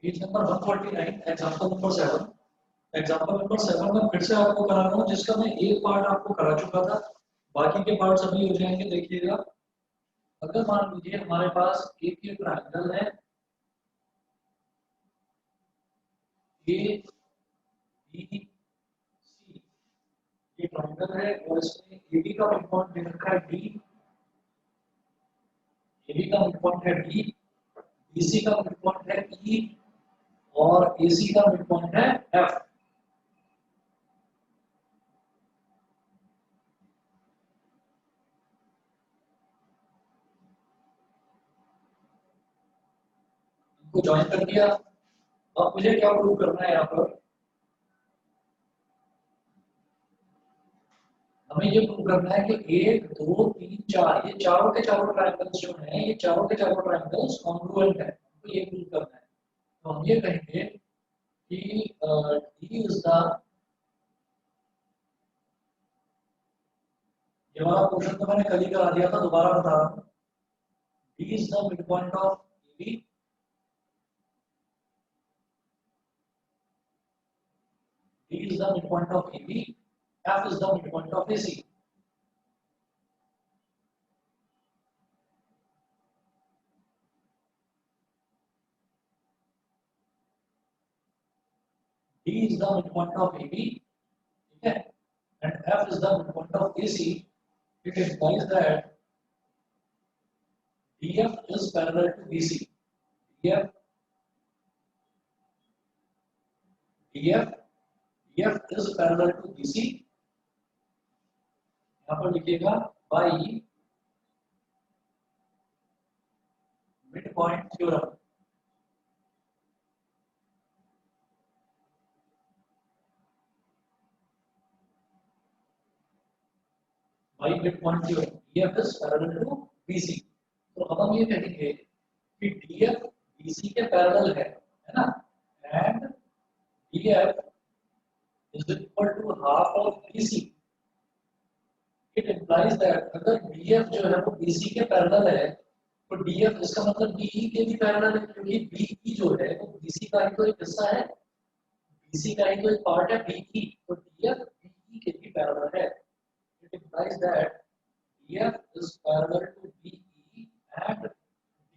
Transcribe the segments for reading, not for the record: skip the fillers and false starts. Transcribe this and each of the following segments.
Page number 149, example number 7। Example number 7 में फिर से आपको करा रहा हूँ, जिसका मैं एक पार्ट आपको करा चुका था, बाकी के पार्ट सभी हो जाएंगे। देखिएगा, अगर मान लीजिए हमारे पास एक ये ट्रायंगल है ए बी सी, ये ट्रायंगल है और इसमें एबी का मिड पॉइंट दे रखा है डी, एबी का मिड पॉइंट है डी, बीसी का मिड पॉइंट है ई और एसी का मिड पॉइंट है एफ। इनको ज्वाइन कर दिया। अब मुझे क्या प्रूव करना है यहाँ पर, हमें ये प्रूव करना है कि 1 2 3 4 ये चारों के चारों ट्रायंगल्स जो हैं, ये चारों के चारों ट्रायंगल्स कॉन्ग्रुएंट हैं। तो ये प्रूव करना है। तो हम ये कहेंगे कि डी इज द, ये वाला क्वेश्चन तो मैंने कल ही करा दिया था, दोबारा बता रहा हूँ। D is the mid point of AB, D is the mid point of AB, F is the mid point of AC. D is the midpoint of AB, ठीक है, and F is the midpoint of AC. It implies that DF is parallel to BC. DF, DF, DF is parallel to BC. यहाँ पर लिखिएगा by midpoint theorem. By midpoint theorem, DF is parallel to BC. तो अब हम ये कहेंगे कि DF BC के पैरेलल है ना, and DF is equal to half of BC. It implies that अगर DF जो है वो BC के पैरेलल है, तो DF इसका मतलब BE के भी पैरेलल है, क्योंकि BE जो है वो BC का ही तो एक हिस्सा है, BC का ही तो एक पार्ट है BE, तो DF BE के भी पैरेलल है। It implies that DF is parallel to BE and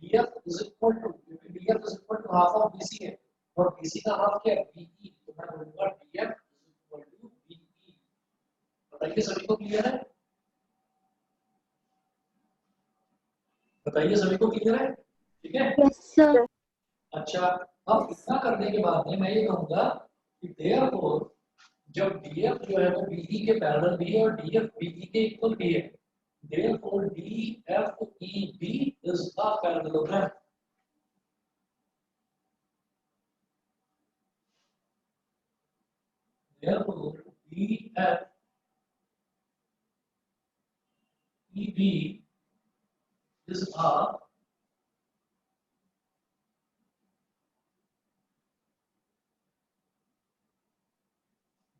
DF is equal to, क्योंकि DF is equal to half of BC है और BC का हाफ क्या है BE, तो मैं बोलूंगा DF is equal to BE। बताइए सभी को क्लियर है? बताइए सभी को क्लियर है? ठीक है? Yes sir. अच्छा, अब इतना करने के बाद में मैं ये कहूंगा कि देयरफॉर जब DF जो है वो BE के पैरेलल भी है और DF BE के इक्वल भी है, therefore DFEB is a parallelogram. Therefore DFEB is a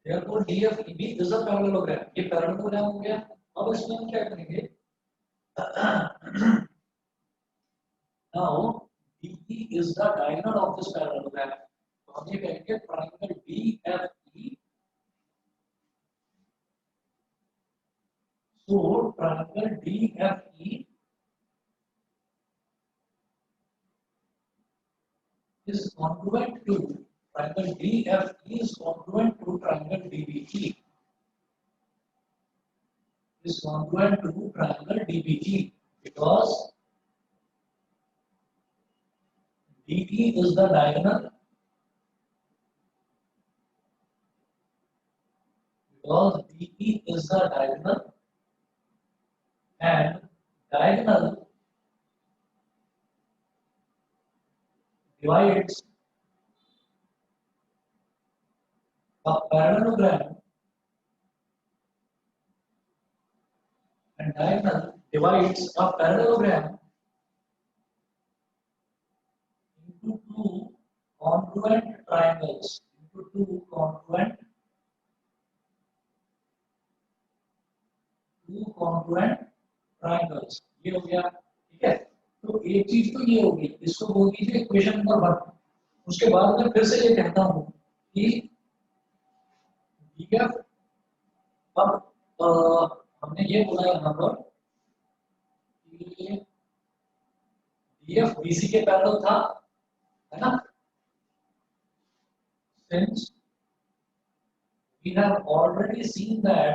therefore DFEB is a parallelogram। ये पैरेललोग्राम हो गया। अब इसमें हम क्या करेंगे, now DE is the diagonal of this parallelogram। तो हम ये कहेंगे triangle DFE, so triangle DFE is congruent to, triangle DFE is congruent to triangle DBE, is congruent to triangle DBE because DE is the diagonal, because DE is the diagonal and diagonal divides a parallelogram and diagonal divides a parallelogram into two congruent triangles, into two congruent triangles। ये हो गया, ठीक है। तो एक चीज तो ये होगी, इसको बोल दीजिए इक्वेशन नंबर 1। उसके बाद मैं फिर से ये कहता हूं कि DF, अब हमने ये बोला यहाँ पर कि DF BC के पैरेलल था, है ना? Since we have already seen that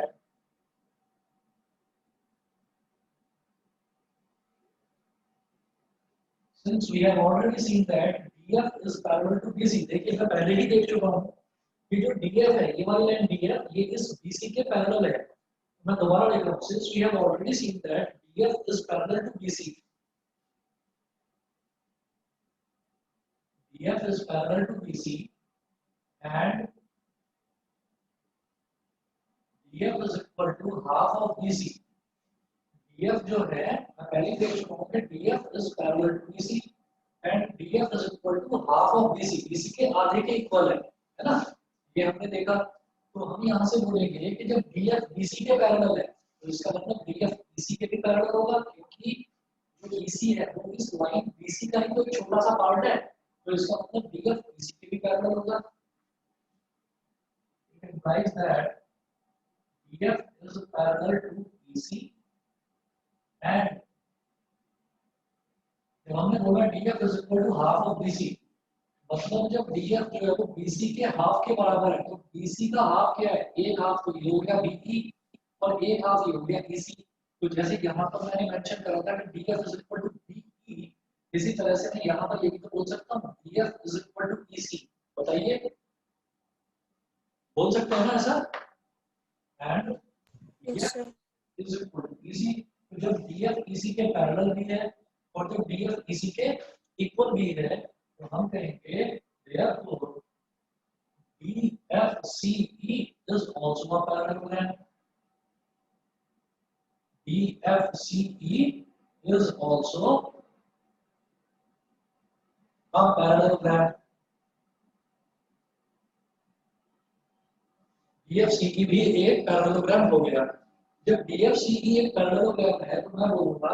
DF is parallel to BC, देखिए मैं पहले ही देख चुका हूँ कि जो DF है, ये वाली लाइन DF, ये इस BC के पैरेलल है। मैं दोबारा लिख रहा हूँ, since we have already seen that DF is parallel to BC, DF is parallel to BC and DF is equal to half of BC। DF जो है मैं पहले देख चुका हूँ कि DF is parallel to BC and DF is equal to half of BC, BC के आधे के इक्वल है ना? ये हमने देखा। तो हम यहाँ से बोलेंगे कि जब DF BC के पैरेलल है तो इसका मतलब DF BC के भी पैरेलल होगा, क्योंकि जो BC है वो इस लाइन BC का ही तो एक छोटा सा पार्ट है, तो इसका मतलब DF BC के भी पैरेलल होगा। It implies that DF is parallel to BC and जब हमने बोला DF is equal to half of BC, मतलब जब DF जो है वो BC के हाफ के बराबर है, तो BC का हाफ क्या है? एक हाफ तो ये हो गया BE और एक हाफ ये हो गया BC। तो जैसे यहाँ पर मैंने मेंशन करा था कि DF is equal to BE, इसी तरह से मैं यहाँ पर ये भी तो बोल सकता हूँ DF is equal to EC। बताइए, बोल सकते हैं ना ऐसा? And Yes, sir. is equal to EC, तो जब DF EC के पैरेलल भी है और जब DF EC के इक्वल भी है, तो हम कहेंगे therefore DFCE is also a parallelogram। DFCE is also a parallelogram। DFCE भी एक पैरेललोग्राम हो गया। जब DFCE एक पैरेललोग्राम है तो मैं बोलूंगा,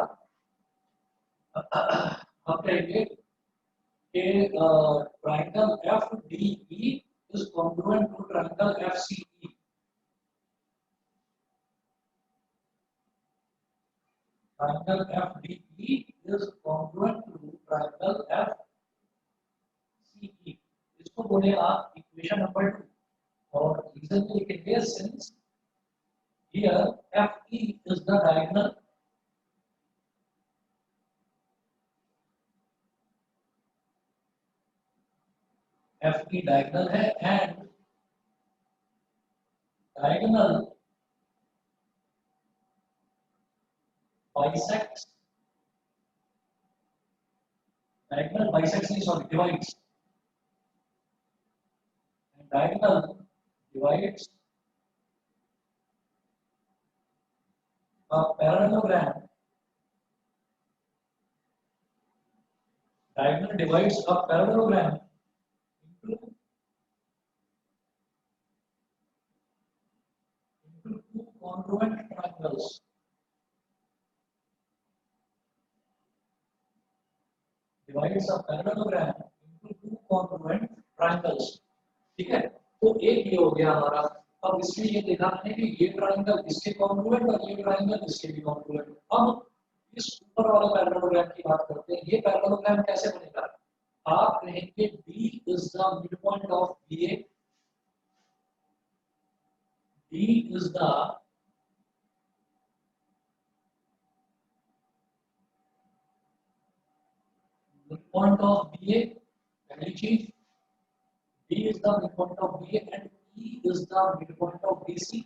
हम कहेंगे कि triangle FDE is congruent to triangle FCE। Triangle FDE is congruent to triangle FCE। इसको बोले आप इक्वेशन नंबर 2, और रीजन लिखेंगे since here FE is the diagonal, FE diagonal है and diagonal bisects, diagonal bisects नहीं, sorry, divides, and diagonal divides a parallelogram, diagonal divides a parallelogram into two congruent triangles। Divides a parallelogram into two congruent triangles। ठीक है, तो एक ये हो गया हमारा। अब इसमें ये देखा हमने कि ये ट्रायंगल इसके कॉन्ग्रुएंट और ये ट्रायंगल इसके भी कॉन्ग्रुएंट। अब इस ऊपर वाले पैरेललोग्राम की बात करते हैं। ये पैरेललोग्राम कैसे बनेगा? आप कहेंगे D is the midpoint of BA, D is the midpoint of BA, पहली चीज D is the midpoint of BA and E is the midpoint of BC।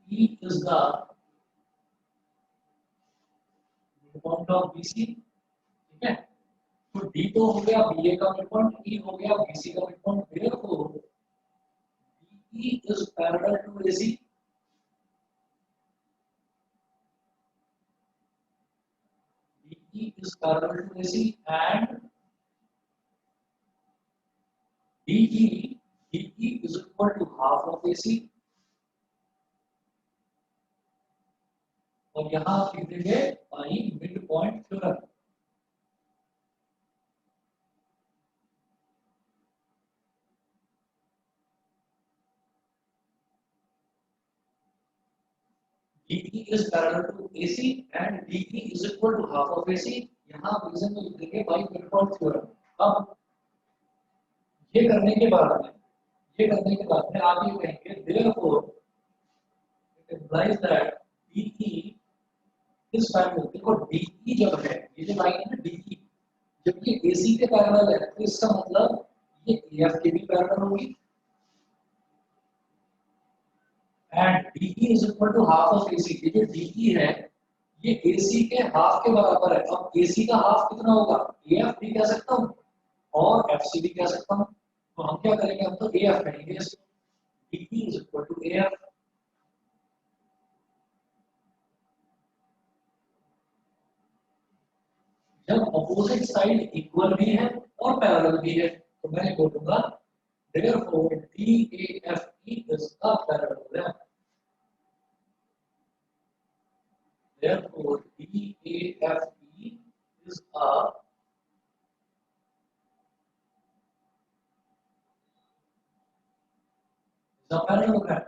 E is the midpoint of BC। ठीक है, तो D तो हो गया BA का midpoint, E हो गया BC का midpoint। therefore DE is parallel to AC। DE is parallel to AC and DE is equal to half of AC। और यहाँ आप लिख देंगे by mid point theorem. DE is parallel to AC and DE is equal to half of AC। यहाँ reason में लिख देंगे by mid point theorem. अब ये करने के बाद में आप ये कहेंगे therefore it implies that DE is parallel। देखो DE जब है, ये जो लाइन है ना DE, जब ये AC के पैरेलल है तो इसका मतलब ये AF के भी पैरेलल होगी and DE is equal to half of AC। ये जो DE है ये AC के हाफ के बराबर है। अब AC का हाफ कितना होगा, AF भी कह सकता हूँ और FC भी कह सकता हूँ। तो हम क्या करेंगे, हम तो AF कहेंगे इसको। DE is equal to AF। जब अपोजिट साइड इक्वल भी है और पैरेलल भी है तो मैं बोलूंगा therefore DAFE is a parallelogram। Therefore DAFE is a parallelogram।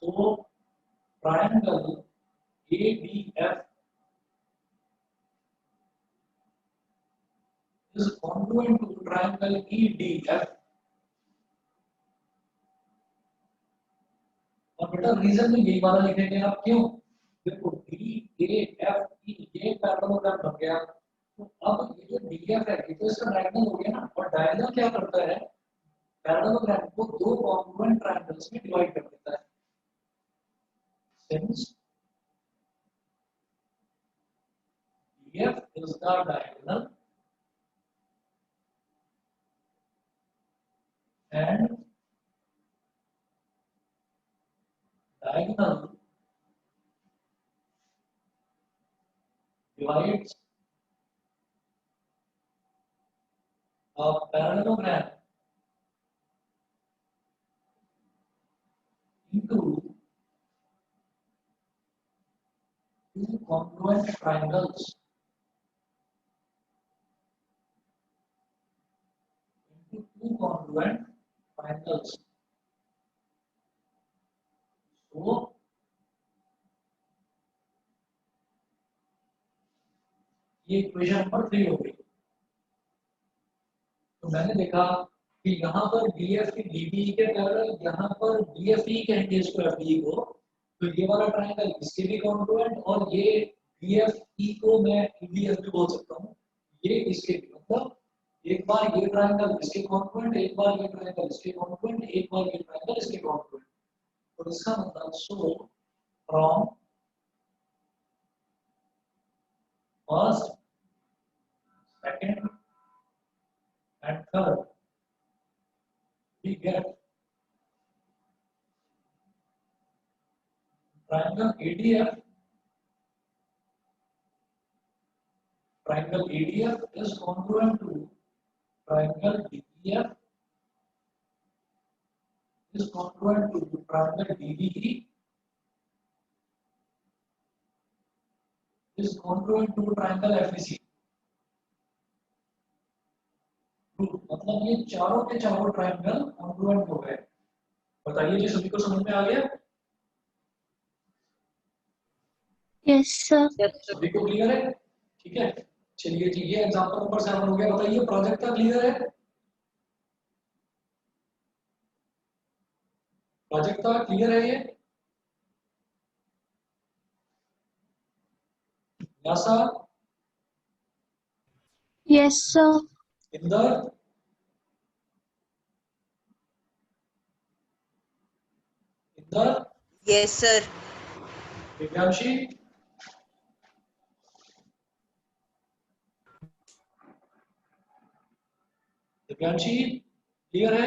So triangle ADF is congruent to triangle EDF। और बेटा रीजन में यही वाला लिखेंगे आप, क्यों, देखो DAFE ये पैरेललोग्राम बन गया। तो अब ये जो DF है ये तो इसका डायगोनल हो गया ना, और डायगोनल क्या करता है, पैरेललोग्राम को दो कॉन्ग्रुएंट ट्रायंगल्स में डिवाइड कर देता है। Since DF is the diagonal and diagonal divides a parallelogram into two congruent triangles So ये इक्वेशन नंबर 3 हो गई। तो मैंने देखा कि यहाँ पर DFE DBE के पैरेलल, यहाँ पर DFE कहेंगे इसको FE को, तो ये वाला ट्रायंगल इसके भी कॉन्ग्रुएंट और ये DFE को मैं EDF भी बोल सकता हूँ, ये इसके भी, मतलब एक बार ये ट्रायंगल इसके कॉन्ग्रुएंट, एक बार ये ट्रायंगल इसके कॉन्ग्रुएंट, एक बार ये ट्रायंगल इसके कॉन्ग्रुएंट। तो इसका मतलब so from first second and third we get triangle ADF is congruent to triangle DEF is congruent to triangle DBE is congruent to triangle FEC। मतलब ये चारों के चारों ट्रायंगल कॉन्ग्रुएंट हो गए। बताइए जी, सभी को समझ में आ गया? Yes sir. सभी को क्लियर है? ठीक है, चलिए जी, ये एग्जांपल नंबर 7 हो गया। बताइए प्रोजेक्ट का क्लियर है? प्रोजेक्ट का क्लियर है ये? Yasa? Yes sir. Inder? Inder? Yes sir. Divyanshi? Divyanshi clear है?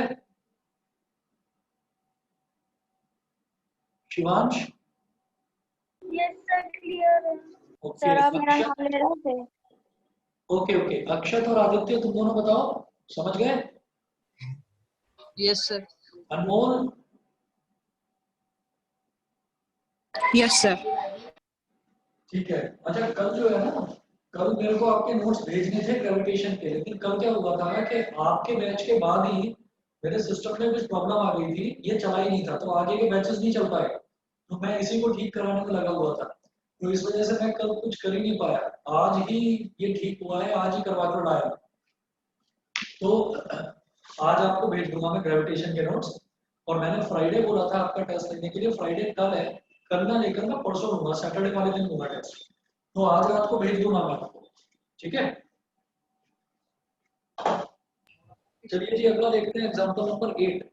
शिवांश? यस सर क्लियर है। सर आप मेरा नाम ले रहे थे? ओके ओके, अक्षत और आदित्य तुम दोनों बताओ, समझ गए? Yes sir. Anmol? Yes sir. ठीक है। अच्छा कल जो है ना, कल मेरे को आपके नोट्स भेजने थे ग्रेविटेशन के, लेकिन कल क्या हुआ था कि आपके बैच के बाद ही मेरे सिस्टम में कुछ प्रॉब्लम आ गई थी, ये चला ही नहीं था, तो आगे के बैचेस नहीं चल पाए, तो मैं इसी को ठीक कराने में लगा हुआ था, तो इस वजह से मैं कल कुछ कर ही नहीं पाया। आज ही ये ठीक हुआ है, आज ही करवा कर लाया, तो आज आपको भेज दूंगा मैं ग्रेविटेशन के नोट्स। और मैंने फ्राइडे बोला था आपका टेस्ट लेने के लिए, फ्राइडे कल है, कल ना लेकर मैं परसों लूंगा, सैटरडे वाले दिन लूंगा टेस्ट, तो आज रात को भेज दूंगा मैं आपको, ठीक है। चलिए जी अगला देखते हैं, एग्जांपल नंबर 8।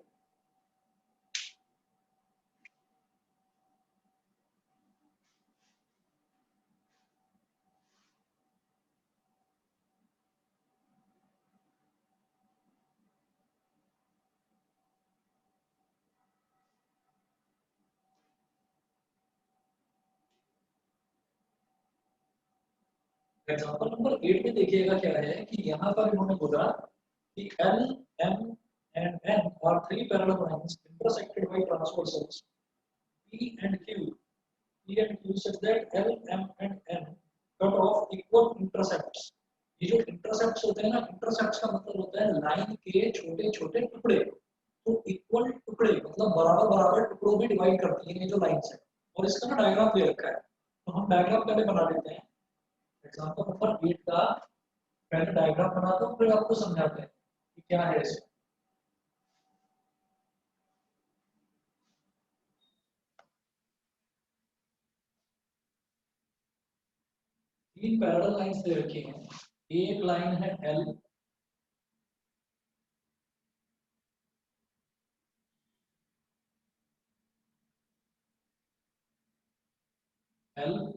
एग्जांपल नंबर 8 में देखिएगा क्या है कि यहाँ पर इन्होंने बोला कि L, M and N are three parallel lines intersected by transversals P and Q. P and Q such that L, M and N cut off equal intercepts. ये जो इंटरसेप्ट्स होते हैं ना, इंटरसेप्ट्स का मतलब होता है लाइन के छोटे छोटे टुकड़े, तो इक्वल टुकड़े मतलब बराबर बराबर टुकड़ों में डिवाइड करती है ये जो लाइंस है, और इसका ना डायग्राम दे रखा है, तो हम डायग्राम पहले बना लेते हैं। एग्जांपल नंबर 8 का पहले डायग्राम बनाता हूँ, फिर आपको समझाते हैं कि क्या है इसमें। तीन पैरेलल लाइंस दे रखी हैं, एक लाइन है L, L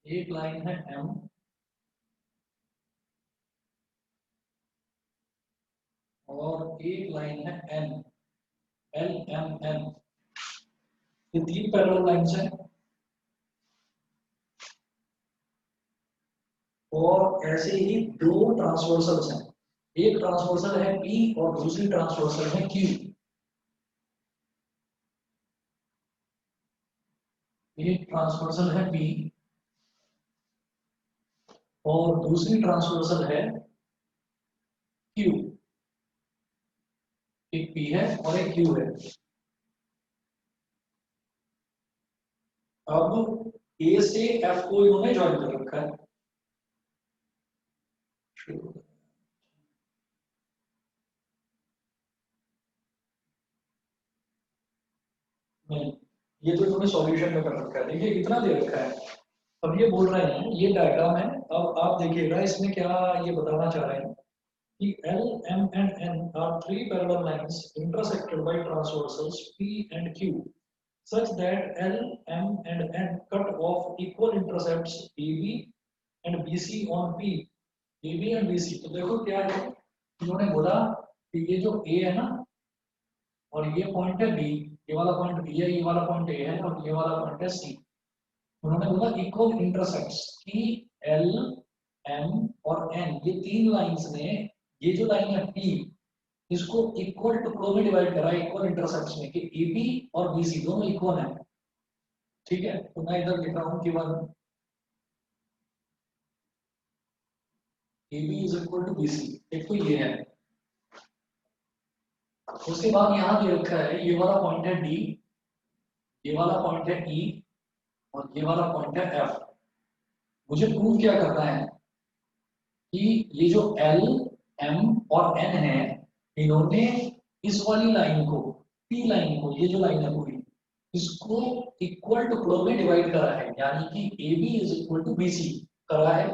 एक लाइन है M और एक लाइन है N, L M N, ये तीन पैरेलल लाइंस हैं। और ऐसे ही दो ट्रांसवर्सल्स हैं, एक ट्रांसवर्सल है P और दूसरी ट्रांसवर्सल है Q। एक ट्रांसवर्सल है P और दूसरी ट्रांसवर्सल है Q, एक P है और एक Q है। अब A से F को इन्होंने ज्वाइन कर रखा है, नहीं ये तो इन्होंने सॉल्यूशन में कर रखा है, देखिए कितना दे रखा है। अब ये बोल रहे हैं, ये डायग्राम है, अब आप देखिएगा इसमें क्या ये बताना चाह रहे हैं कि L, M and N are three parallel lines intersected by transversals P and Q such that L, M and N cut off equal intercepts AB and BC on P, AB and BC। तो देखो क्या है, इन्होंने बोला कि ये जो A है ना और ये पॉइंट है B, ये वाला पॉइंट B है, ये वाला पॉइंट A है और ये वाला पॉइंट है C। उन्होंने बोला इक्वल इंटरसेक्ट्स की L, M और N, ये तीन लाइंस ने ये जो लाइन है P, इसको इक्वल टुकड़ों में डिवाइड करा है इक्वल इंटरसेक्ट्स में कि AB और BC दोनों इक्वल हैं। ठीक है, तो मैं इधर लिख रहा हूँ कि one AB is equal to BC, एक तो ये है। उसके बाद यहाँ दे रखा है ये वाला पॉइंट है D, ये वाला पॉइंट है E और ये वाला पॉइंट है F। मुझे प्रूव क्या करना है कि ये जो L, M और N है, इन्होंने इस वाली लाइन को, P लाइन को, ये जो लाइन है पूरी, इसको इक्वल टुकड़ों में डिवाइड करा है, यानी कि AB is equal to BC करा है।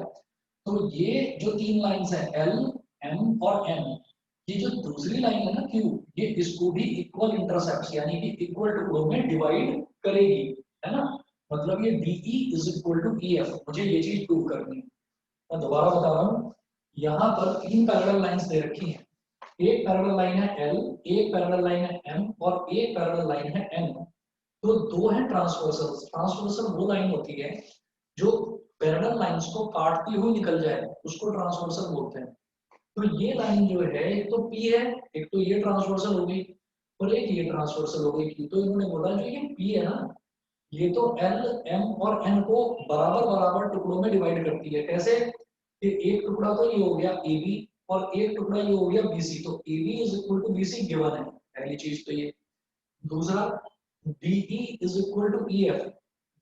तो ये जो तीन लाइंस है L, M और N, ये जो दूसरी लाइन है ना Q, ये इसको भी इक्वल इंटरसेप्ट यानी कि इक्वल टुकड़ों में डिवाइड करेगी, है ना। मतलब ये DE is equal to EF, मुझे ये चीज प्रूव करनी है। मैं दोबारा बता रहा हूँ, यहाँ पर तीन पैरेलल लाइंस दे रखी हैं, एक पैरेलल लाइन है L, एक पैरेलल लाइन है M और एक पैरेलल लाइन है N। तो दो है ट्रांसवर्सल। ट्रांसवर्सल वो लाइन होती है जो पैरेलल लाइंस को काटती हुई निकल जाए उसको ट्रांसवर्सल बोलते हैं। तो ये लाइन जो है एक तो पी है, एक तो ये ट्रांसवर्सल हो गई और एक ये ट्रांसवर्सल हो गई। तो इन्होंने बोला जो ये पी है ना, ये तो एल एम और एन को बराबर बराबर टुकड़ों में डिवाइड करती है। कैसे कि एक टुकड़ा तो ये हो गया ए बी और एक टुकड़ा ये हो गया बी सी। तो A B is equal to B C given है, पहली चीज तो ये। दूसरा D E is equal to E F,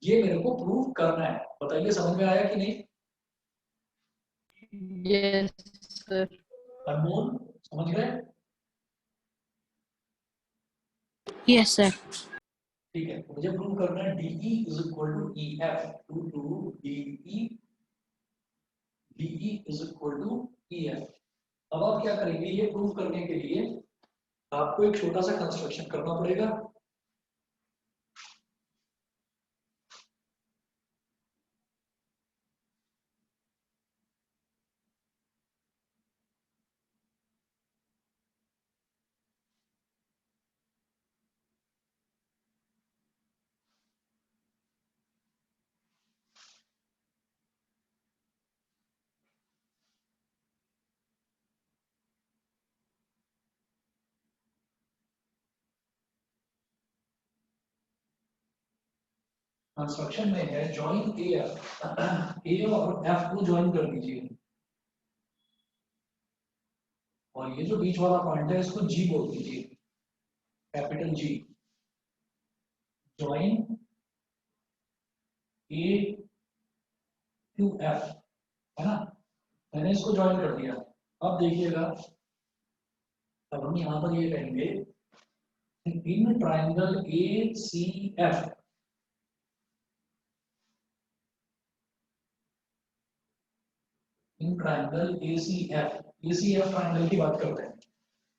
ये मेरे को प्रूव करना है। बताइए समझ में आया कि नहीं? Yes sir. अनमोल समझ गए? Yes sir. ठीक है, मुझे प्रूव करना है DE is equal to E F to DE is equal to E F. अब आप क्या करेंगे, ये प्रूव करने के लिए आपको एक छोटा सा कंस्ट्रक्शन करना पड़ेगा। कंस्ट्रक्शन में है जॉइन ए एफ, ए और एफ को ज्वाइन कर दीजिए और ये जो बीच वाला पॉइंट है इसको जी बोल दीजिए, capital G. Join A to F, है ना? मैंने इसको ज्वाइन कर दिया। अब देखिएगा, अब हम यहां पर ये कहेंगे in triangle A C F, in triangle A C F, A C F triangle की बात करते हैं।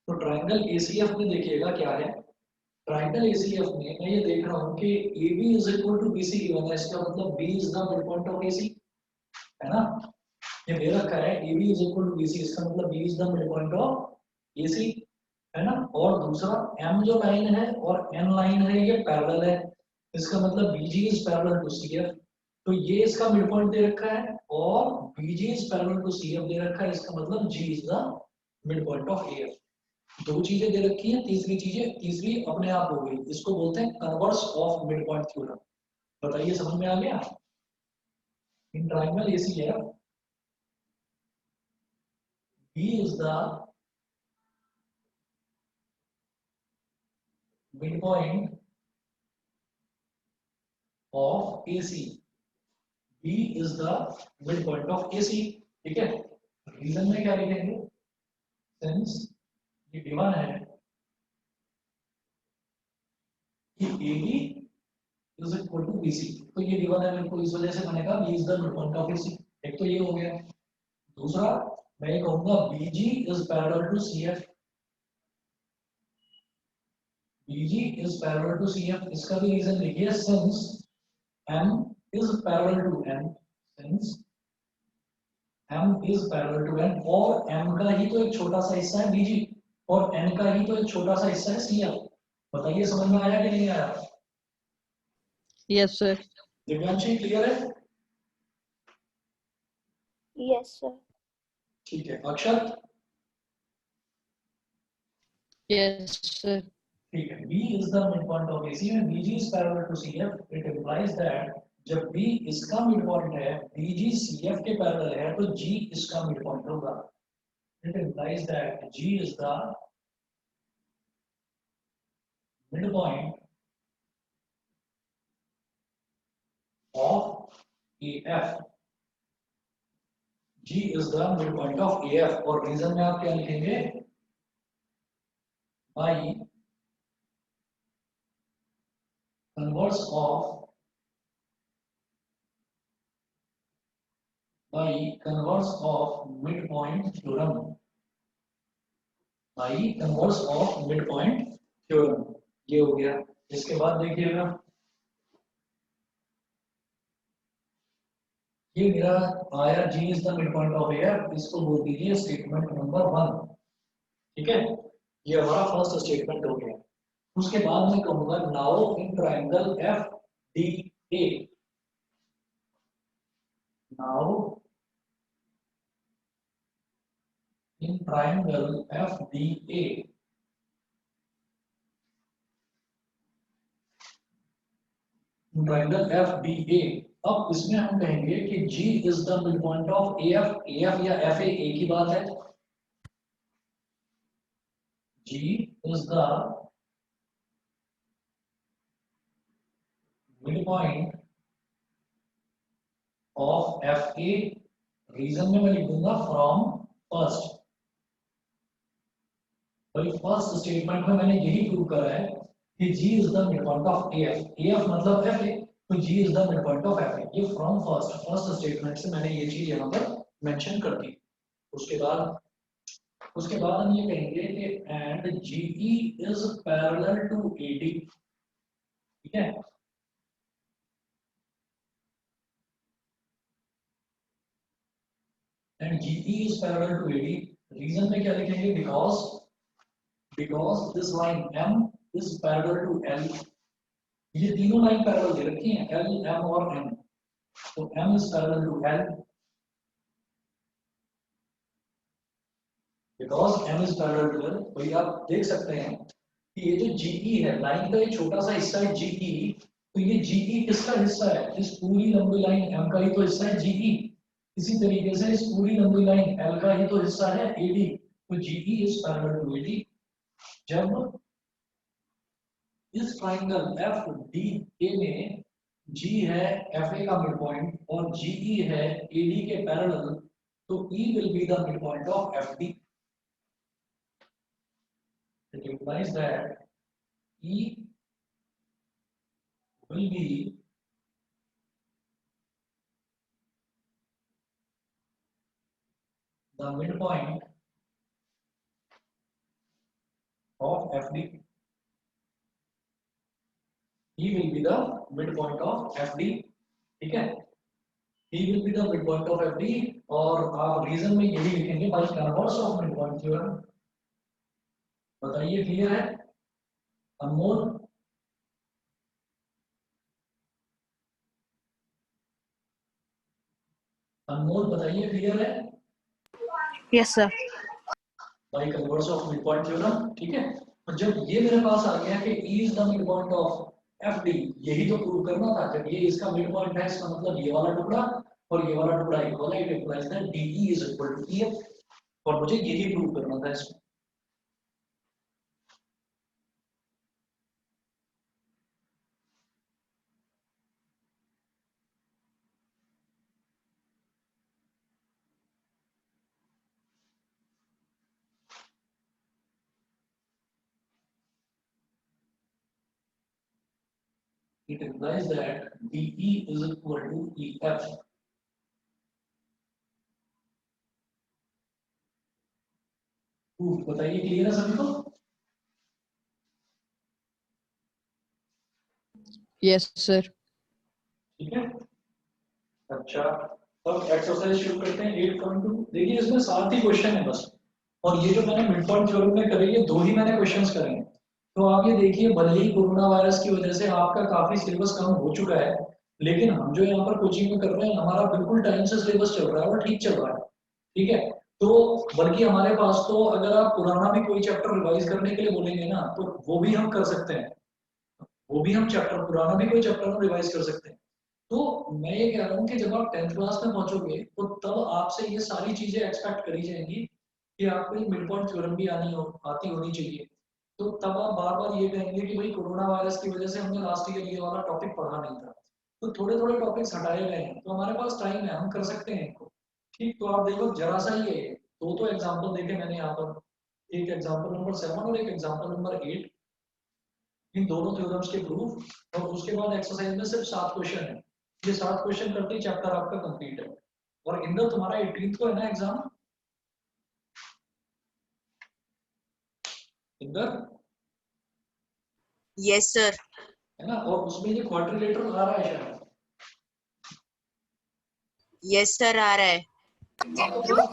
तो ट्राइंगल ए सी एफ में देखिएगा क्या है, ट्राइंगल ए सी एफ में मैं ये देख रहा हूँ कि A B is equal to B C given है। इसका मतलब B is the mid point of A C, है ना? ये दे रखा है A B is equal to B C, इसका मतलब B is the mid point of A C, है ना? और दूसरा एम जो लाइन है और एन लाइन है ये पैरेलल है, इसका मतलब BG is parallel to C F. तो ये इसका मिड पॉइंट दे रखा है और BG is parallel to C F दे रखा है, इसका मतलब G is the mid point of A F. दो चीजें दे रखी हैं, तीसरी अपने आप हो गई। इसको बोलते हैं converse of mid point theorem. बताइए समझ में आ गया? In triangle ACF B is the midpoint of AC. B is the midpoint of AC. ठीक है? रीजन में क्या लिखेंगे? Since ये गिवन है कि AB is equal to BC, तो ये गिवन है मेरे को, इस वजह से बनेगा B is the midpoint of AC। एक तो ये हो गया। दूसरा मैं ये कहूंगा BG is parallel to CF, BG is parallel to CF। इसका भी रीजन लिखिए, since M is parallel to N, since M is parallel to N, और M का ही तो एक छोटा सा हिस्सा है BG और N का ही तो एक छोटा सा हिस्सा है CF। बताइए समझ में आया कि नहीं आया? Yes sir. दिव्यांशी क्लियर है? Yes sir. ठीक है, अक्षत? Yes sir. ठीक है, B is the midpoint of AC में BG is parallel to CF, it implies that जब B इसका midpoint है, BG CF के parallel है, तो G इसका midpoint होगा। It implies that G is the midpoint of AF। G is the midpoint of AF और रीजन में आप क्या लिखेंगे? By converse of midpoint theorem, by converse of midpoint theorem। ये हो गया। इसके बाद देखिएगा, ये मेरा आया G is the midpoint of AF, इसको बोल दीजिए स्टेटमेंट नंबर 1। ठीक है, ये हमारा फर्स्ट स्टेटमेंट हो गया। उसके बाद मैं कहूंगा now in triangle F D A, Now in triangle FDA, triangle FBA, अब इसमें हम कहेंगे कि G is the midpoint of AF, AF या FA एक ही बात है। G is the midpoint of FA, reason में मैं लिख दूंगा फ्रॉम फर्स्ट। भाई फर्स्ट स्टेटमेंट में मैंने यही प्रूव करा है कि G is the midpoint of AF, AF मतलब FA, तो G is the midpoint of FA, ये फ्रॉम फर्स्ट स्टेटमेंट से मैंने ये चीज यहाँ पर मेंशन कर दी। उसके बाद हम ये कहेंगे कि and GE is parallel to AD, ठीक है। And GE is parallel to AD, reason में क्या लिखेंगे, because this line M is parallel to L, ये तीनों लाइन पैरेलल दे रखी हैं, L, M और N, तो M is parallel to L, because M is parallel to L। तो ये आप देख सकते हैं कि ये जो GE है, लाइन का ये छोटा सा हिस्सा है GE, तो ये GE किसका हिस्सा है, इस पूरी लंबी लाइन M का ही तो हिस्सा है GE। इसी तरीके से इस पूरी लंबी लाइन L का ही तो हिस्सा है AD, तो GE is parallel to AD। जब इस ट्राइंगल FDA में G है FA का मिड पॉइंट और GE है AD के पैरेलल, तो E will be the midpoint of FD। It implies that E will be the midpoint of FD। E will be the midpoint of FD, ठीक है। E will be the midpoint of FD, और आप reason में यही लिखेंगे by converse of midpoint theorem. बताइए clear है अनमोल? अनमोल बताइए क्लियर है? Yes, sir. By converse of midpoint theorem, ठीक है। और जब ये मेरे पास आ गया कि E is the midpoint of FD, यही तो प्रूव करना था। जब ये इसका मिडपॉइंट है, इसका मतलब ये वाला टुकड़ा और ये वाला टुकड़ा इक्वल है, it implies that DE is equal to EF, और मुझे यही प्रूव करना था इसमें। It implies that DE is equal to EF। बताइए क्लियर है सभी को? Yes, sir. ठीक है, अच्छा अब एक्सरसाइज शुरू करते हैं 8.2। देखिए इसमें 7 ही क्वेश्चन है बस, और ये जो मैंने मिड पॉइंट थ्योरम में करे, ये 2 ही मैंने क्वेश्चंस करे हैं। तो आप ये देखिए, भले ही कोरोना वायरस की वजह से आपका काफी सिलेबस कम हो चुका है, लेकिन हम जो यहाँ पर कोचिंग में कर रहे हैं, हमारा बिल्कुल टाइम से सिलेबस चल रहा है और ठीक चल रहा है, ठीक है। तो बल्कि हमारे पास तो अगर आप पुराना भी कोई चैप्टर रिवाइज करने के लिए बोलेंगे ना, तो वो भी हम कर सकते हैं, वो भी हम चैप्टर पुराना भी कोई चैप्टर हम रिवाइज कर सकते हैं। तो मैं ये कह रहा हूँ कि जब आप 10th क्लास में पहुंचोगे, तो तब आपसे ये सारी चीजें एक्सपेक्ट करी जाएंगी कि आपको ये मिड पॉइंट थ्योरम भी आती होनी चाहिए। तो तब आप बार बार ये कहेंगे कि भाई कोरोना वायरस की वजह से हमने लास्ट ईयर ये वाला टॉपिक पढ़ा नहीं था, तो थोड़े थोड़े टॉपिक्स हटाए गए हैं, तो हमारे पास टाइम है, हम कर सकते हैं इनको। ठीक, तो आप देखो जरा सा ही है, दो तो एग्जाम्पल देखे मैंने यहाँ पर, एक एग्जाम्पल नंबर 7 और एक एग्जाम्पल नंबर 8, इन दोनों थ्योरम्स के प्रूफ, और उसके बाद एक्सरसाइज में सिर्फ 7 क्वेश्चन है। ये 7 क्वेश्चन करते ही चैप्टर आपका कंप्लीट है। और इंदर तुम्हारा 18th को है ना एग्जाम? इंदर? Yes sir. है ना, और उसमें ये क्वाड्रिलेटरल आ रहा है शायद। यस सर, आ रहा है।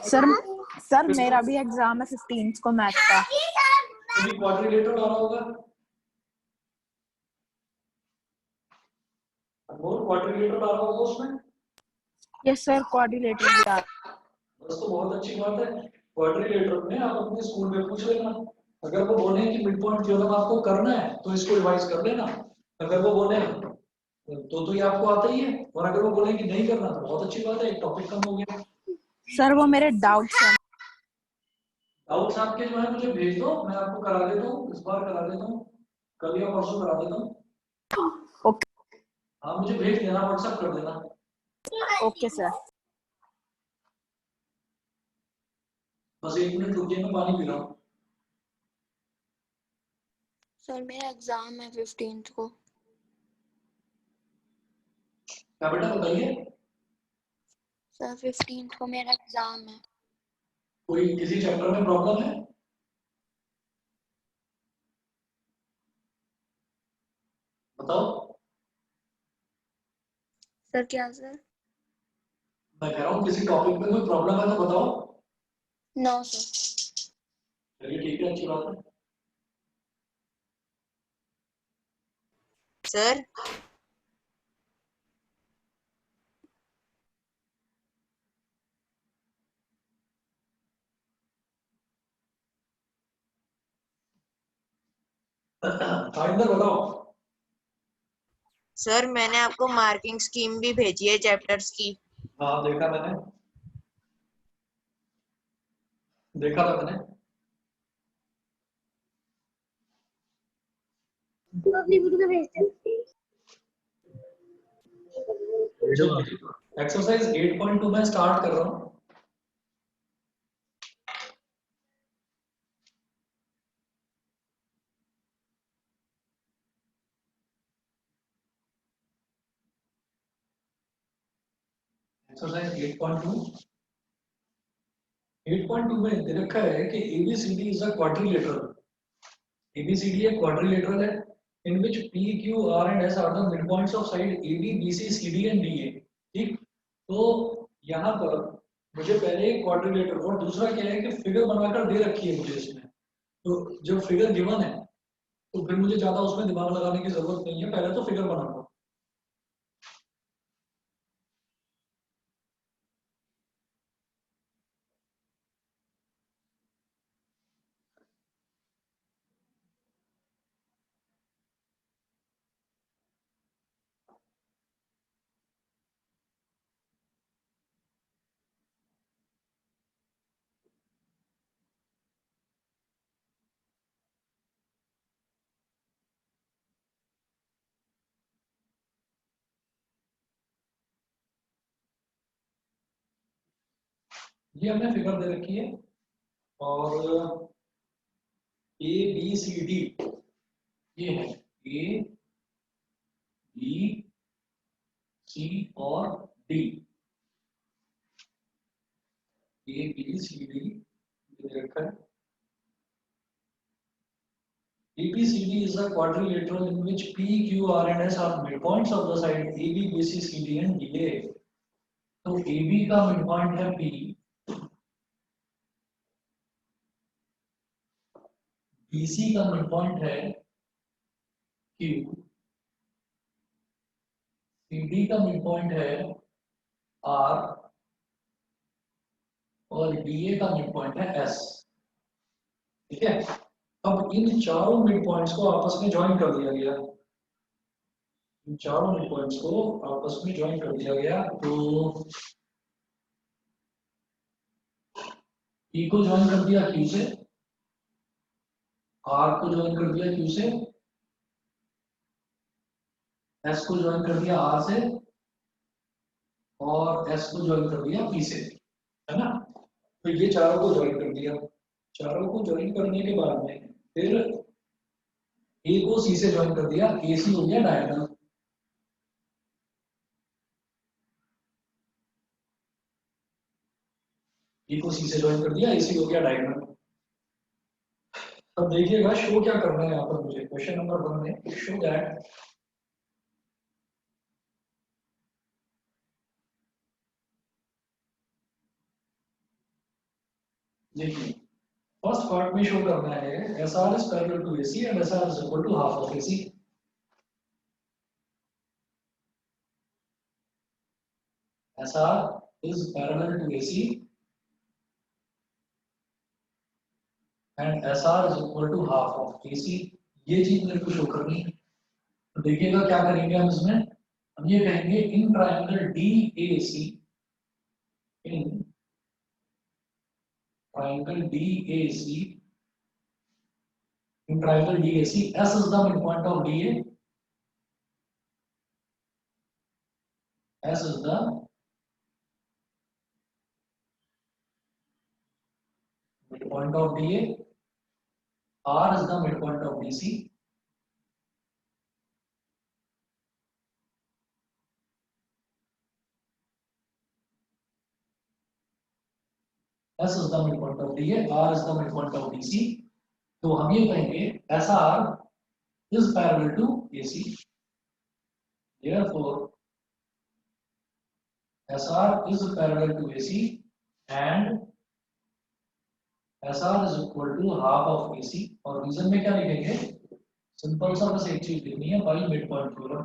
सर मेरा भी एग्जाम है 15th को मैथ का। ये क्वाड्रिलेटरल आ रहा होगा, और क्वाड्रिलेटरल आ रहा होगा उसमें। यस सर क्वाड्रिलेटरल भी आ बस तो बहुत अच्छी बात है। क्वाड्रिलेटरल में आप अपने स्कूल में पूछ लेना, अगर वो बोले कि मिड पॉइंट थ्योरम आपको करना है तो इसको रिवाइज कर लेना। अगर वो बोले तो ये आपको आता ही है, और अगर वो बोले कि नहीं करना तो बहुत अच्छी बात है, एक टॉपिक कम हो गया। सर वो मेरे डाउट्स हैं। डाउट्स आपके जो है मुझे भेज दो, मैं आपको करा देता हूँ, इस बार करा देता हूँ, कल या परसों करा देता हूँ। ओके हाँ मुझे भेज देना, व्हाट्सएप कर देना। Okay sir. बस 1 मिनट रुकिए, मैं पानी पी रहा हूँ। सर मेरा एग्जाम है 15th को। क्या बेटा बताइए। सर 15th को मेरा एग्जाम है। कोई किसी चैप्टर में प्रॉब्लम है? बताओ। सर क्या सर? मैं कह रहा हूँ किसी टॉपिक में कोई प्रॉब्लम है तो बताओ। No sir. चलिए ठीक है, अच्छी बात है। सर फाइंडर बताओ। सर मैंने आपको मार्किंग स्कीम भी भेजी है चैप्टर्स की। हाँ देखा मैंने, देखा था मैंने। एक्सरसाइज 8.2 में स्टार्ट कर रहा हूँ। एक्सरसाइज 8.2 में दे रखा है कि ABCD is a quadrilateral. ABCD एक क्वाड्रिलेटरल है in which P, Q, R and S are the midpoints of side AB, BC, CD and DA। ठीक, तो यहाँ पर मुझे पहले एक क्वाड्रिलेटर और दूसरा क्या है कि फिगर बनाकर दे रखी है मुझे इसमें। तो जब फिगर गिवन है तो फिर मुझे ज्यादा उसमें दिमाग लगाने की जरूरत नहीं है, पहले तो फिगर बनाऊंगा। ये हमने फिगर दे रखी है और ABCD ये है ABC और D। ABCD ये दे रखा है। ABCD is a quadrilateral in which P, Q, R and S are midpoints of the side AB, BC, CD and DA। तो AB का midpoint है P, BC का midpoint है Q, CD का midpoint है R और DA का midpoint है S। ठीक है, अब इन चारों मिड पॉइंट्स को आपस में ज्वाइन कर दिया गया। इन चारों मिड पॉइंट्स को आपस में ज्वाइन कर दिया गया, तो E को ज्वाइन कर दिया Q से, R को ज्वाइन कर दिया Q से, S को ज्वाइन कर दिया R से और S को ज्वाइन कर दिया P से, है ना। तो ये चारों को ज्वाइन कर दिया। चारों को ज्वाइन करने के बाद में फिर A को C से ज्वाइन कर दिया, AC हो गया डायगोनल। E को C से ज्वाइन कर दिया, AC हो गया डायगोनल। अब देखिएगा शो क्या करना है यहाँ पर मुझे, क्वेश्चन नंबर 1 में शो दैट देखिए फर्स्ट पार्ट में शो करना है SR is parallel to AC and SR is equal to half of AC। SR is parallel to AC and SR is equal to half of AC। ये चीज मेरे को show करनी है। तो देखिएगा क्या करेंगे हम इसमें, हम ये कहेंगे in triangle DAC, in triangle DAC, in triangle DAC, S is the midpoint of DA, S is the midpoint of DA, R is the midpoint of DC, S is the midpoint of DA, R is the midpoint of DC। तो हम ये कहेंगे SR is parallel to AC, therefore SR is parallel to AC and SR is equal to half of AC। और reason में क्या लिखेंगे, simple सा बस एक चीज लिखनी है, by mid point theorem,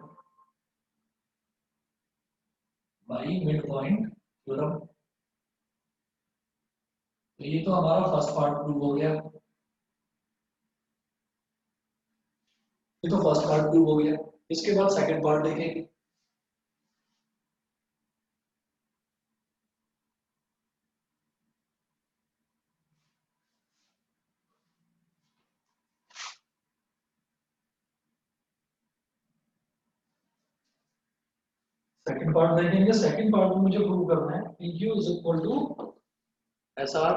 by mid point theorem. तो ये तो हमारा फर्स्ट पार्ट प्रूव हो गया, ये तो फर्स्ट पार्ट प्रूव हो गया। इसके बाद सेकंड पार्ट देखेंगे। सेकंड पार्ट देखेंगे। सेकंड पार्ट में मुझे प्रूव करना है PQ is equal to SR।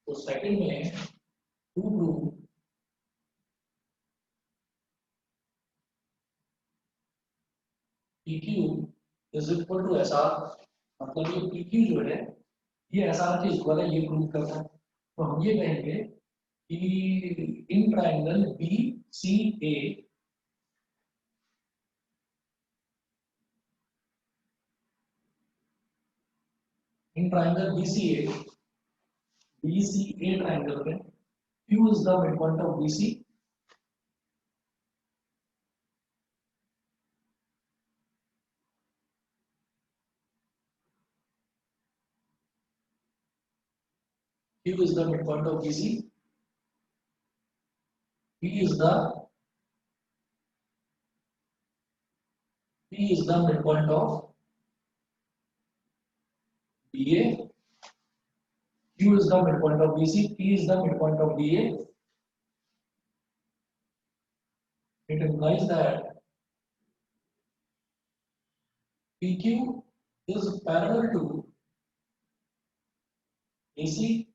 तो सेकंड में to prove PQ is equal to SR, मतलब ये PQ जो है ये SR के इक्वल है, ये प्रूव करना है। तो हम ये कहेंगे कि in triangle BCA, in triangle BCA triangle में Q is the midpoint of BC, Q is the midpoint of BC, P is the midpoint of BA, Q is the midpoint of BC, P is the midpoint of BA। It implies that PQ is parallel to AC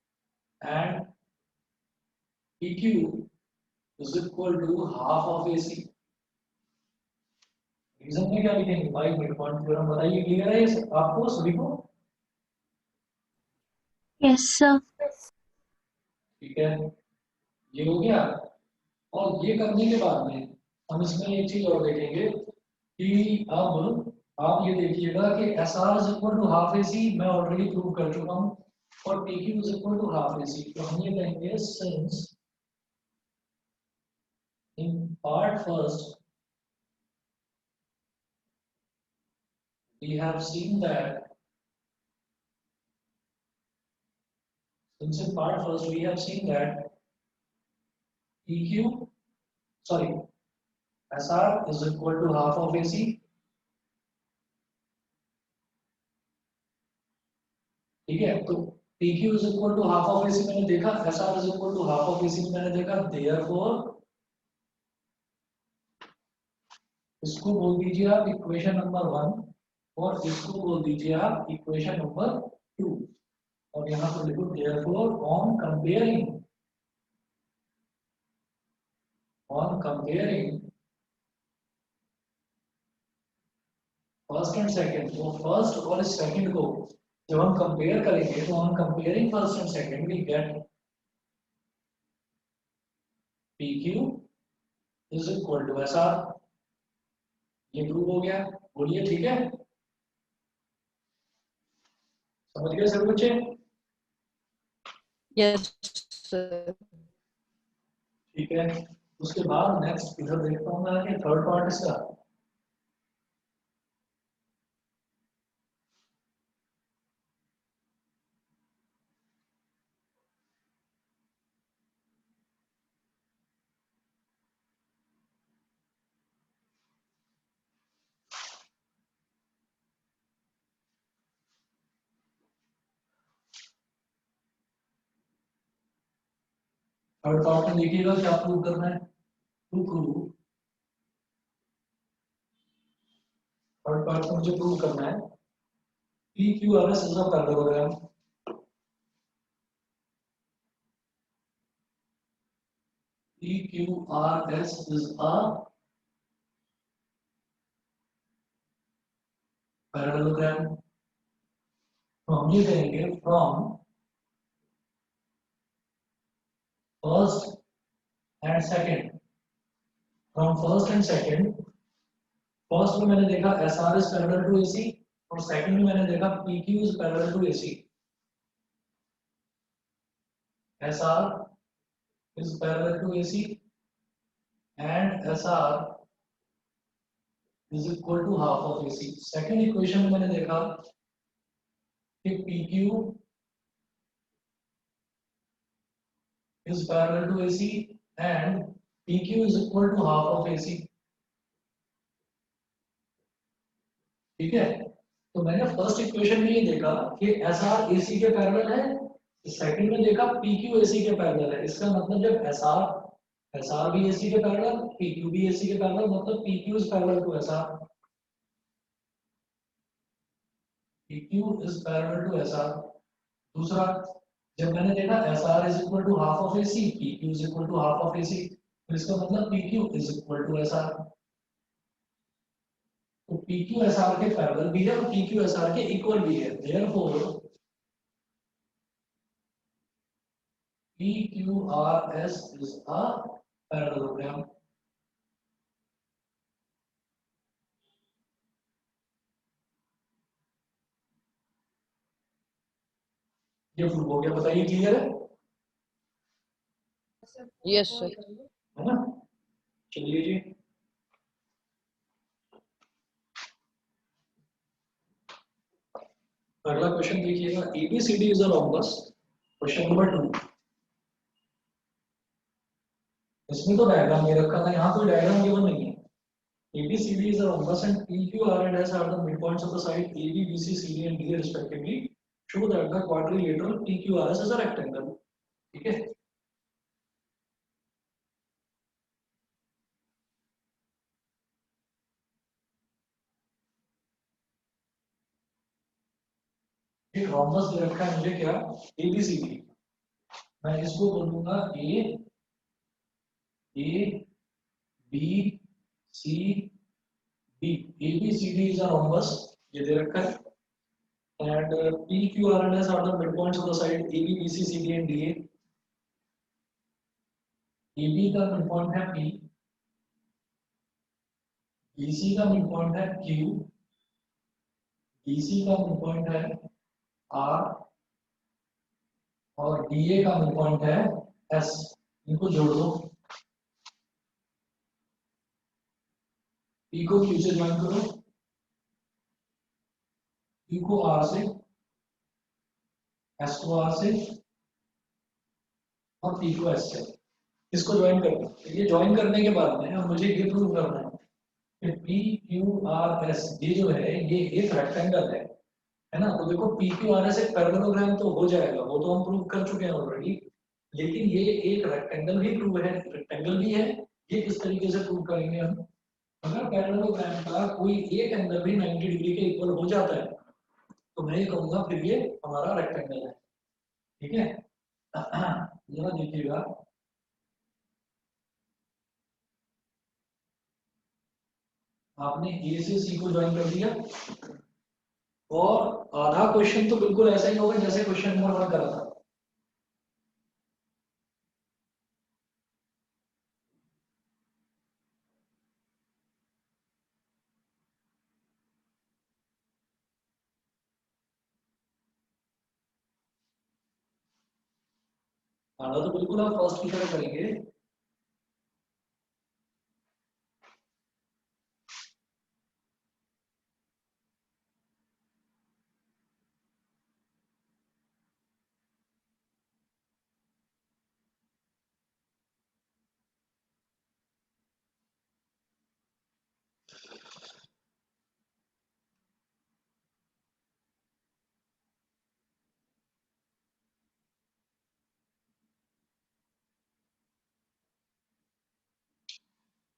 and PQ is equal to half of AC। Reason में क्या लिखेंगे, by mid point theorem. बताइए clear है ये आपको सभी को? Yes sir. ठीक है, ये हो गया। और ये करने के बाद में हम इसमें एक चीज और देखेंगे कि अब आप ये देखिएगा कि SR is equal to half AC मैं ऑलरेडी प्रूव कर चुका हूँ, और PQ is equal to half AC। तो हम ये कहेंगे since in part first we have seen that, since in part first we have seen that SR is equal to half of AC, ठीक है। तो PQ is equal to half of AC मैंने देखा, SR is equal to half of AC मैंने देखा, therefore इसको बोल दीजिए आप इक्वेशन नंबर 1 और इसको बोल दीजिए आप इक्वेशन नंबर 2, और यहाँ पर लिखो therefore on comparing first and second, तो फर्स्ट और सेकंड को जब हम कंपेयर करेंगे तो हम comparing first and second we get PQ is equal to SR। ये प्रूव हो गया, बोलिए ठीक है, समझ गए सभी बच्चे? Yes, sir. ठीक है। उसके बाद नेक्स्ट इधर देखता हूँ मैं कि थर्ड पार्ट इसका थर्ड पार्ट में देखिएगा क्या प्रूव करना है। टू प्रूव थर्ड पार्ट में मुझे प्रूव करना है P Q R S is a parallelogram. P Q R S is a parallelogram. तो हम ये कहेंगे from first and second, from first and second. First में मैंने देखा S R is parallel to AC और सेकंड में मैंने देखा P Q is parallel to AC. S R is parallel to AC and S R is equal to half of AC. Second equation में मैंने देखा कि P Q is parallel to AC and P Q is equal to half of AC. ठीक है, तो मैंने first equation में ये देखा कि एस आर एसी के पैरेलल है, सेकंड में देखा पी क्यू एसी के पैरेलल है। इसका मतलब जब एस आर भी एसी के पैरेलल, पी क्यू भी एसी के पैरेलल, मतलब P Q is parallel to S R. P Q is parallel to S R. दूसरा, जब मैंने देखा S R is equal to half of AC, P Q is equal to half of AC, तो इसका मतलब P Q is equal to S R. तो P Q S R के parallel भी है और पी क्यू एस आर के equal भी है। Therefore PQRS is a parallelogram। ये प्रूव हो गया, बताइए क्लियर है? Yes, sir. है ना? चलिए जी, अगला क्वेश्चन देखिएगा। ABCD is a rhombus. Question number 2। इसमें तो डायग्राम ये रखा था, यहाँ कोई डायग्राम गिवन नहीं है। ABCD is a rhombus and PQ, R and S are the midpoints of the side AB, BC, CD and DA respectively. Show that the quadrilateral PQRS is a rectangle। ठीक है, एक rhombus दे रखा है मुझे, क्या? ABCD। मैं इसको बोलूंगा A B C D. ABCD is a rhombus, ये दे रखा है। And PQ, R and S are the mid points of the side AB, BC, CD and DA। AB का मिड पॉइंट है P, BC का मिड पॉइंट है Q, DC का mid point है R और DA का मिड पॉइंट है S। इनको जोड़ दो, P को Q से ज्वाइन करो, Q को R से, S को R से और P को S से। इसको ज्वाइन करना है। ये ज्वाइन करने के बाद में अब मुझे ये प्रूव करना है कि पी क्यू आर एस ये जो है ये एक रेक्टेंगल है ना। तो देखो पी क्यू आर एस एक पैरेललोग्राम तो हो जाएगा, वो तो हम प्रूव कर चुके हैं ऑलरेडी। लेकिन ये एक रेक्टेंगल भी प्रूव है, रेक्टेंगल भी है। ये किस तरीके से प्रूव करेंगे हम? अगर पैरेललोग्राम का कोई एक एंगल भी 90 डिग्री के इक्वल हो जाता है तो मैं ये कहूंगा फिर ये हमारा रेक्टेंगल है। ठीक है, जरा देखिएगा। आपने ए से सी को ज्वाइन कर दिया और आधा क्वेश्चन तो बिल्कुल ऐसा ही होगा जैसे क्वेश्चन नंबर 1 करा था। आधा तो बिल्कुल आप फर्स्ट की तरह करेंगे।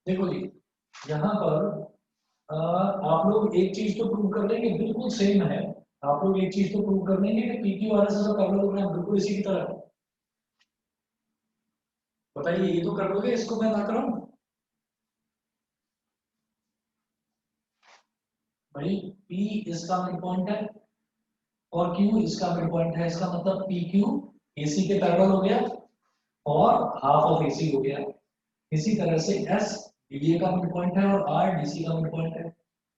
देखो जी, यहाँ पर आप लोग एक चीज तो प्रूव कर लेंगे, बिल्कुल सेम है। आप लोग एक चीज तो प्रूव कर लेंगे कि PQ RSS और पैरेललोग्राम बिल्कुल इसी की तरह है। बताइए, ये तो कर लोगे, इसको मैं ना कराऊं भाई? P इसका मिड पॉइंट है और Q इसका मिड पॉइंट है, इसका मतलब PQ AC के पैरेलल हो गया और हाफ ऑफ AC हो गया। इसी तरह से S DA का मिड पॉइंट है और R DC का मिड पॉइंट है।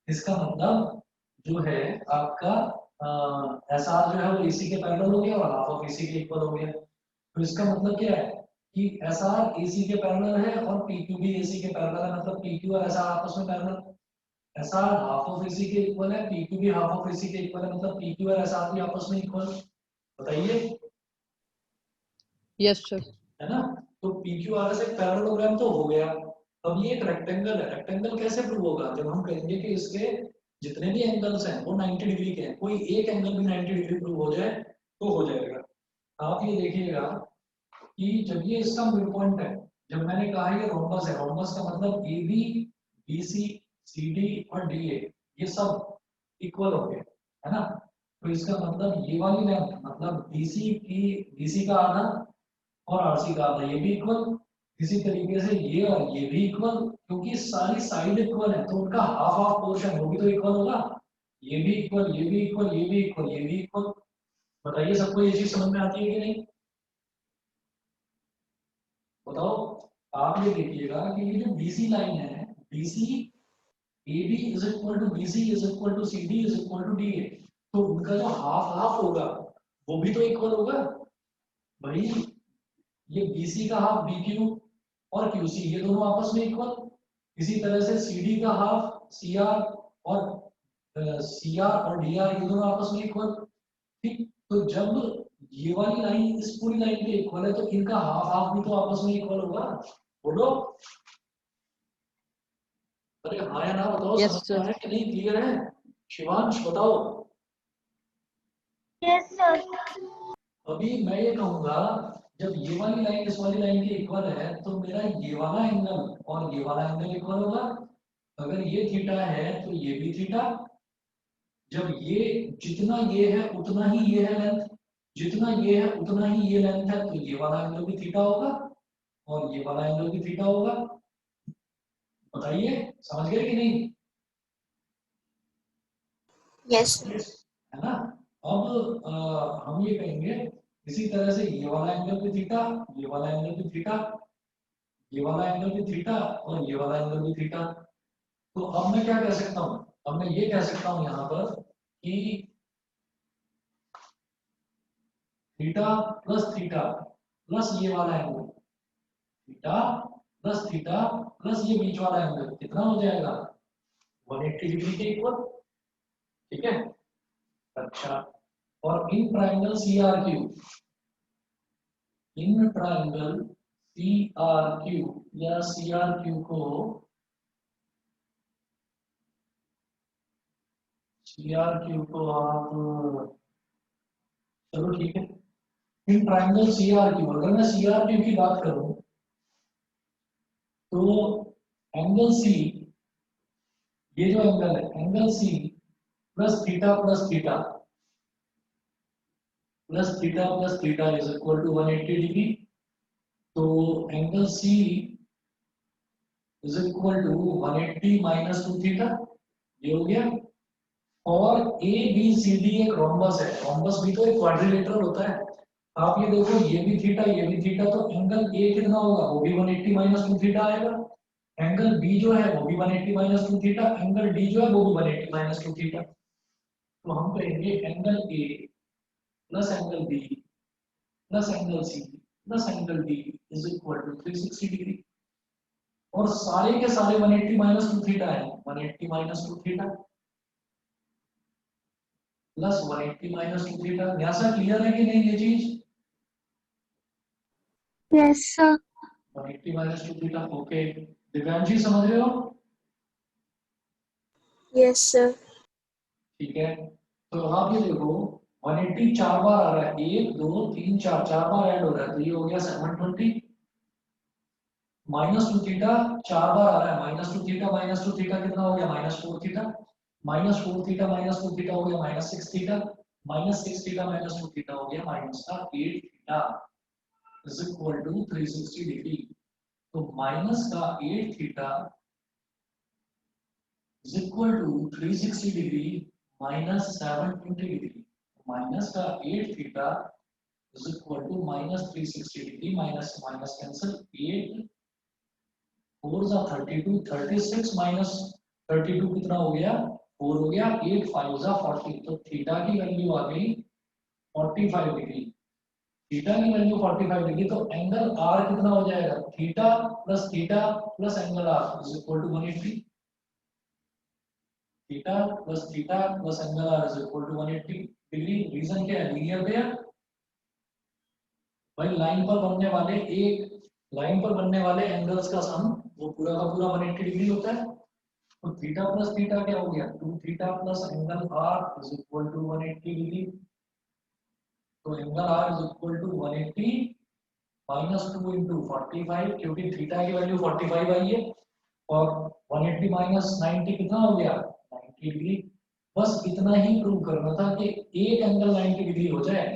इसका मतलब जो है आपका SR जो है वो AC के पैरेलल हो गया और हाफ ऑफ AC के इक्वल हो गया। तो इसका मतलब क्या है कि SR AC के पैरेलल है और PQ भी AC के पैरेलल है, मतलब PQ और SR आपस में parallel. SR half of AC के इक्वल है, PQ भी हाफ ऑफ AC के इक्वल है, मतलब PQ और SR भी आपस में इक्वल। बताइए, Yes, sir. है ना? तो PQRS एक पैरेललोग्राम तो हो गया। अब ये एक रेक्टेंगल है। रेक्टेंगल कैसे प्रूव होगा? जब हम कहेंगे कि इसके जितने भी एंगल्स हैं वो 90 डिग्री के हैं, कोई एक एंगल भी 90 डिग्री प्रूव हो जाए तो हो जाएगा। आप ये देखिएगा कि जब ये इसका मिड पॉइंट है, जब मैंने कहा ये रोम्बस है, रोम्बस का मतलब AB, BC, CD और DA ये सब इक्वल हो गए, है ना? तो इसका मतलब ये वाली लेंथ मतलब BC का आधा और RC का आधा ये भी इक्वल। इसी तरीके से ये और ये भी इक्वल, क्योंकि सारी साइड इक्वल है तो उनका हाफ हाफ पोर्शन वो भी तो इक्वल होगा। ये भी इक्वल, ये भी इक्वल, ये भी इक्वल, ये भी इक्वल। बताइए, सबको ये चीज समझ में आती है कि नहीं? बताओ। आप ये देखिएगा कि ये जो BC लाइन है, BC AB is equal to BC is equal to CD is equal to DA, तो उनका जो हाफ हाफ होगा वो भी तो इक्वल होगा भाई। ये BC का हाफ BQ और QC ये दोनों आपस में इक्वल। इसी तरह से CD का हाफ CR और CR और DR ये दोनों आपस में इक्वल। ठीक, तो जब ये वाली लाइन इस पूरी लाइन के इक्वल है तो इनका हाफ हाफ भी तो आपस में इक्वल होगा। बोलो, अरे हाँ या ना बताओ, Yes, समझ sir. में आया कि नहीं? क्लियर है? शिवांश बताओ। Yes, sir. अभी मैं ये कहूंगा, जब ये वाली लाइन इस वाली लाइन के इक्वल है तो मेरा ये वाला एंगल और ये वाला एंगल इक्वल होगा। अगर ये थीटा है तो ये भी थीटा। जब ये जितना ये है उतना ही ये है लेंथ, जितना ये है उतना ही ये लेंथ है, तो ये वाला एंगल भी थीटा होगा और ये वाला एंगल भी थीटा होगा। बताइए, समझ गए कि नहीं? यस है ना? अब हम ये कहेंगे इसी तरह से ये वाला एंगल भी थीटा, ये वाला एंगल भी थीटा, ये वाला एंगल भी थीटा और ये वाला एंगल भी थीटा। तो अब मैं क्या कह सकता हूँ? अब मैं ये कह सकता हूँ यहाँ पर कि थीटा प्लस ये वाला एंगल, थीटा प्लस ये बीच वाला एंगल कितना हो जाएगा? 180 डिग्री के इक्वल। ठीक है, अच्छा। और in triangle CRQ, in triangle CRQ या CRQ को आप, चलो ठीक है, इन ट्राइंगल CRQ, अगर मैं CRQ की बात करूं तो एंगल C, ये जो एंगल है angle C plus theta is equal to 180 degree. तो angle C is equal to 180 minus 2 theta, ये हो गया। और ABCD एक रोम्बस है, रोम्बस भी तो एक क्वाड्रिलेटरल होता है। आप ये देखो, ये भी थीटा, तो एंगल A कितना होगा? वो भी 180 माइनस 2 थीटा आएगा। एंगल B जो है वो भी 180 माइनस 2 थीटा, एंगल D जो है वो भी 180 माइनस 2 थीटा। तो हम कहेंगे angle A plus angle B plus angle C plus angle D is equal to 360 degree. और सारे के सारे 180 माइनस 2 थीटा है, 180 minus 2 theta plus 180 minus 2 theta. यहाँ से क्लियर है कि नहीं ये चीज? Yes, sir. 180 minus 2 theta, okay. Divyanshi समझ रहे हो? यस सर ठीक है, तो आप ये देखो 180 चार बार आ रहा है, 1 2 3 4 चार बार ऐड हो रहा है, तो ये हो गया 720। -2 थीटा 4 बार आ रहा है, -2 थीटा कितना हो गया, -4 थीटा, -4 थीटा -2 थीटा हो गया -6 थीटा, -6 थीटा -2 थीटा हो गया -8 theta is equal to 360 degree. तो -8 theta is equal to 360 degree -720 degree. -8 theta is equal to -360 degree minus cancel 8 4 जा 32 36 minus 32 कितना हो गया 4 हो गया 8 5 जा 40 तो थीटा की वैल्यू आ गई 45 डिग्री। थीटा की वैल्यू 45 डिग्री तो एंगल आर कितना हो जाएगा theta plus angle R is equal to 180। Theta plus angle R is equal to 180 degree. Reason क्या है लीनियर पेयर भाई लाइन पर बनने वाले एंगल्स का सम वो पूरा का पूरा 180 डिग्री होता है। तो थीटा प्लस थीटा क्या हो गया 2 theta plus angle R is equal to 180 degree. तो angle R is equal to 180 minus 2 into 45 क्योंकि थीटा की वैल्यू 45 आई है और 180 माइनस 90 कितना हो गया 90 डिग्री। बस इतना ही प्रूव करना था कि एक एंगल 90 डिग्री हो जाए।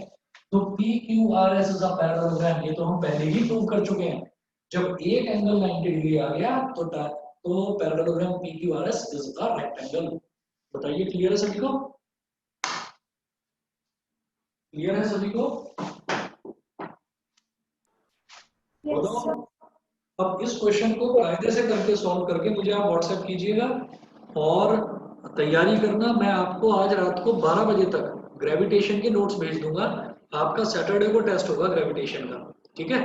तो PQRS इज अ पैरेललोग्राम ये तो हम पहले ही प्रूव कर चुके हैं। जब एक एंगल 90 डिग्री आ गया तो parallelogram PQRS is a rectangle. बताइए क्लियर है सभी को? क्लियर है सभी को? बोलो। अब इस क्वेश्चन को कायदे से करके सॉल्व करके मुझे आप व्हाट्सएप कीजिएगा और तैयारी करना। मैं आपको आज रात को 12 बजे तक ग्रेविटेशन के नोट्स भेज दूंगा। आपका सैटरडे को टेस्ट होगा ग्रेविटेशन का, ठीक है?